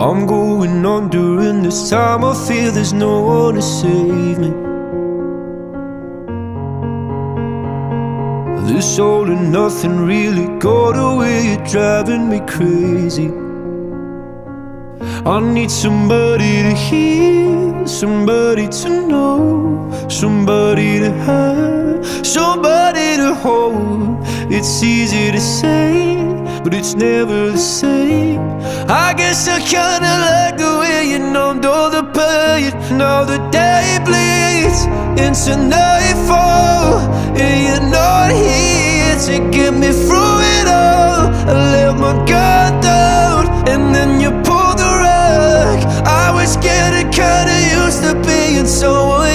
I'm going under, and this time I feel there's no one to save me. This all and nothing really got away, you're driving me crazy. I need somebody to hear, somebody to know, somebody to have, somebody to hold. It's easy to say, but it's never the same. I guess I kinda like the way you numbed all the pain. Now the day bleeds into nightfall, and you're not here to get me through it all. I let my guard down, and then you pulled the rug. I was getting kinda used to being someone